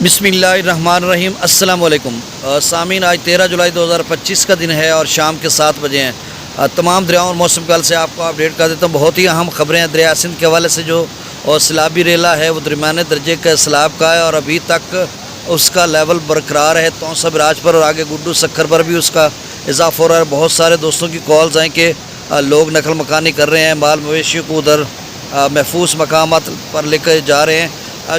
بسم اللہ الرحمن الرحیم۔ السلام علیکم سامعین، آج 13 جولائی 2025 کا دن ہے اور شام کے 7 بجے ہیں۔ تمام دریاؤں اور موسم کال سے آپ کو اپڈیٹ کر دیتا ہوں۔ بہت ہی اہم خبریں ہیں دریا سندھ کے حوالے سے۔ جو سیلابی ریلا ہے وہ درمیانے درجے کا سیلاب کا ہے اور ابھی تک اس کا لیول برقرار ہے تونسا براج پر، اور آگے گڈو سکھر پر بھی اس کا اضافہ ہو رہا ہے۔ بہت سارے دوستوں کی کالز آئیں کہ لوگ نقل مکانی کر رہے ہیں، مال مویشیوں کو ادھر محفوظ مقامات پر لے کر جا رہے ہیں۔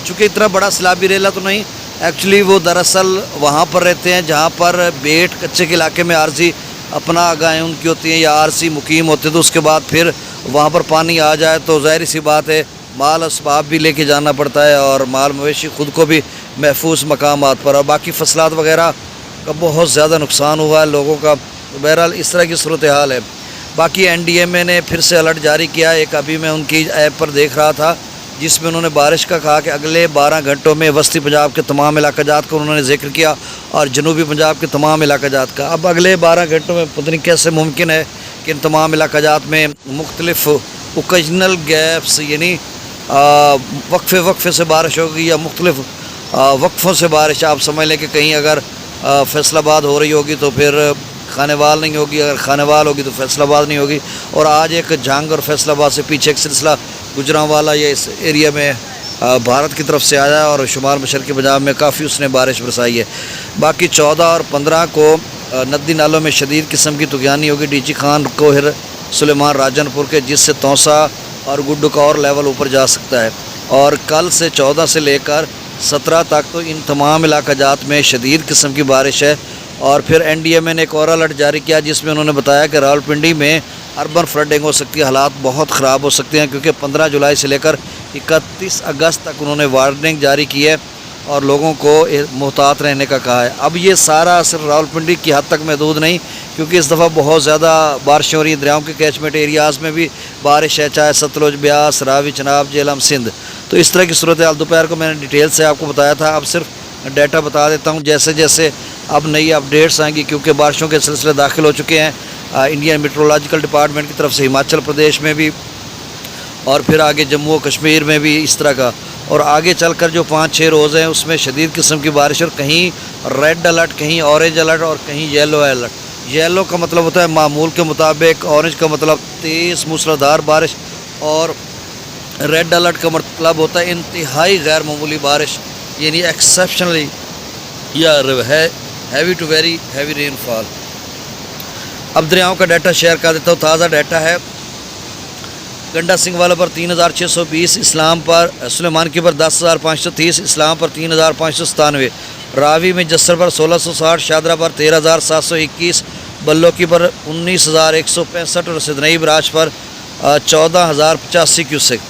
چونکہ اتنا بڑا سیلابی ریلا تو نہیں، ایکچولی وہ دراصل وہاں پر رہتے ہیں جہاں پر بیٹ کچے کے علاقے میں عارضی اپنا گائیں ان کی ہوتی ہیں یا عارضی مقیم ہوتے ہیں، تو اس کے بعد پھر وہاں پر پانی آ جائے تو ظاہری سی بات ہے مال اسباب بھی لے کے جانا پڑتا ہے اور مال مویشی خود کو بھی محفوظ مقامات پر، اور باقی فصلات وغیرہ کا بہت زیادہ نقصان ہوا ہے لوگوں کا۔ بہرحال اس طرح کی صورتحال ہے۔ باقی این ڈی ایم اے نے پھر سے الرٹ جاری کیا۔ ایک ابھی میں ان کی ایپ پر دیکھ رہا تھا جس میں انہوں نے بارش کا کہا کہ اگلے 12 گھنٹوں میں وسطی پنجاب کے تمام علاقہ جات کا انہوں نے ذکر کیا اور جنوبی پنجاب کے تمام علاقہ جات کا۔ اب اگلے 12 گھنٹوں میں پتہ نہیں کیسے ممکن ہے کہ ان تمام علاقہ جات میں مختلف اوکیجنل گیپس یعنی وقفے سے بارش ہوگی یا مختلف وقفوں سے بارش۔ آپ سمجھ لیں کہ کہیں اگر فیصل آباد ہو رہی ہوگی تو پھر خانے وال نہیں ہوگی، اگر خانے وال ہوگی تو فیصل آباد نہیں ہوگی، اور آج ایک جھنگ اور فیصل آباد سے پیچھے ایک سلسلہ گجرانوالا یا اس ایریا میں بھارت کی طرف سے آیا اور شمال مشرقی پنجاب میں کافی اس نے بارش برسائی ہے۔ باقی 14 اور 15 کو ندی نالوں میں شدید قسم کی طغیانی ہوگی ڈی جی خان کوہر سلیمان راجن پور کے، جس سے تونسا اور گڈو کا اور لیول اوپر جا سکتا ہے۔ اور کل سے 14 سے لے کر 17 تک تو ان تمام علاقہ جات میں شدید قسم کی بارش ہے۔ اور پھر این ڈی ایم اے نے ایک اور الرٹ جاری کیا جس میں انہوں نے بتایا کہ راولپنڈی میں اربن فلڈنگ ہو سکتی ہے، حالات بہت خراب ہو سکتے ہیں، کیونکہ 15 جولائی سے لے کر 31 اگست تک انہوں نے وارننگ جاری کی ہے اور لوگوں کو محتاط رہنے کا کہا ہے۔ اب یہ سارا صرف راولپنڈی کی حد تک محدود نہیں، کیونکہ اس دفعہ بہت زیادہ بارشیں ہو رہی ہیں دریاؤں کے کیچمنٹ ایریاز میں بھی بارش ہے، چاہے ستلج، بیاس، راوی، چناب، جہلم، سندھ۔ تو اس طرح کی صورتحال دوپہر کو میں نے ڈیٹیل سے آپ کو بتایا تھا۔ اب صرف ڈیٹا بتا دیتا ہوں جیسے جیسے اب نئی اپڈیٹس آئیں گی، کیونکہ بارشوں کے سلسلے داخل ہو چکے ہیں انڈین میٹرولوجیکل ڈپارٹمنٹ کی طرف سے ہماچل پردیش میں بھی، اور پھر آگے جموں و کشمیر میں بھی اس طرح کا، اور آگے چل کر جو 5-6 روز ہیں اس میں شدید قسم کی بارش، اور کہیں ریڈ الرٹ، کہیں اورنج الرٹ اور کہیں یلو الرٹ۔ یلو کا مطلب ہوتا ہے معمول کے مطابق، اورنج کا مطلب تیز موسلادھار بارش، اور ریڈ الرٹ کا مطلب ہوتا ہے انتہائی غیر معمولی بارش، یعنی ایکسیپشنلی یا heavy to very heavy rainfall. اب دریاؤں کا ڈیٹا شیئر کر دیتا ہوں۔ تازہ ڈیٹا ہے گنڈا سنگھ والا پر 3620، اسلام پر سلیمان کی پر 10530، اسلام پر 3597، راوی میں جسر پر 1660، شادرہ پر 13721، بلو کی پر 19165، اور سدنئی براج پر 14085 کیوسک۔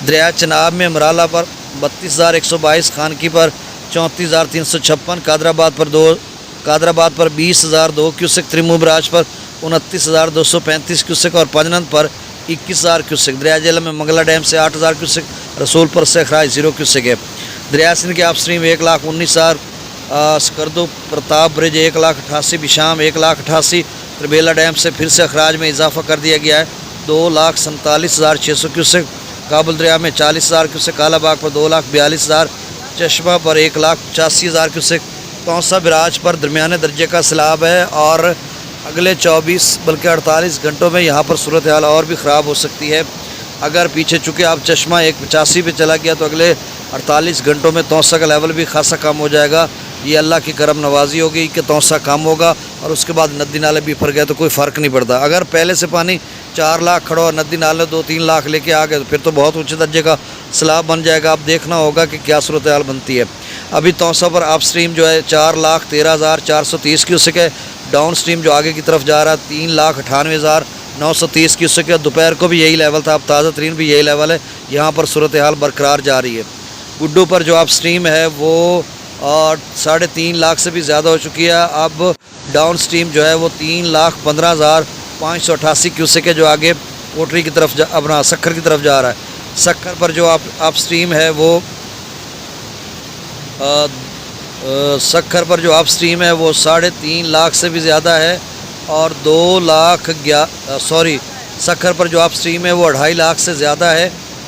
دریا چناب میں مرالہ پر 32122، خانکی پر 34356، قادر آباد پر 20002 کیوسک، تریمو براج پر 29235 کیوسک، اور پنجنند پر 21000 کیوسک۔ دریا جہلم میں منگلہ ڈیم سے 8000 کیوسک، رسول پر سے اخراج 0 کیوسک ہے۔ دریا سندھ کے آپ اسٹریم 1,19,000، سکردو پرتاپ برج 1,88,000، بشام 1,88,000، تربیلا ڈیم سے پھر سے اخراج میں اضافہ کر دیا گیا ہے 2,47,600 کیوسک، کابل دریا میں 40,000 کیوسک، کالا باغ پر 2,42,000، چشمہ پر 1,85,000 کیوسک۔ تونسا براج پر درمیانے درجے کا سیلاب ہے اور اگلے 24 بلکہ 48 گھنٹوں میں یہاں پر صورتحال اور بھی خراب ہو سکتی ہے۔ اگر پیچھے چونکہ اب چشمہ 185 پہ چلا گیا تو اگلے 48 گھنٹوں میں تونسا کا لیول بھی خاصا کم ہو جائے گا۔ یہ اللہ کی کرم نوازی ہوگی کہ تونسا کم ہوگا اور اس کے بعد ندی نالے بھی بھر گئے تو کوئی فرق نہیں پڑتا۔ اگر پہلے سے پانی 4 لاکھ کھڑا اور ندی نالے 2-3 لاکھ لے کے آ گئے تو پھر تو بہت اونچے درجے کا سیلاب بن جائے گا۔ اب دیکھنا ہوگا کہ کیا صورتحال بنتی ہے۔ ابھی تونسا پر اپ اسٹریم جو ہے 4,13,430 کیوسک ہے، ڈاؤن اسٹریم جو آگے کی طرف جا رہا ہے 3,98,930 کیوسک ہے۔ دوپہر کو بھی یہی لیول تھا، اب تازہ ترین بھی یہی لیول ہے، یہاں پر صورتحال برقرار جا رہی ہے۔ گڈو پر جو اپ اسٹریم ہے وہ 3.5 لاکھ سے بھی زیادہ ہو چکی ہے۔ اب ڈاؤن اسٹریم جو ہے وہ 3,15,588 کیوسک ہے، جو آگے کوٹری کی طرف اپنا سکھر کی طرف جا رہا ہے۔ سکھر پر جو اپ اسٹریم ہے وہ سکھر پر جو اپ اسٹریم ہے وہ 3.5 لاکھ سے بھی زیادہ ہے، اور سکھر پر جو اپ اسٹریم ہے وہ 2.5 لاکھ سے زیادہ ہے،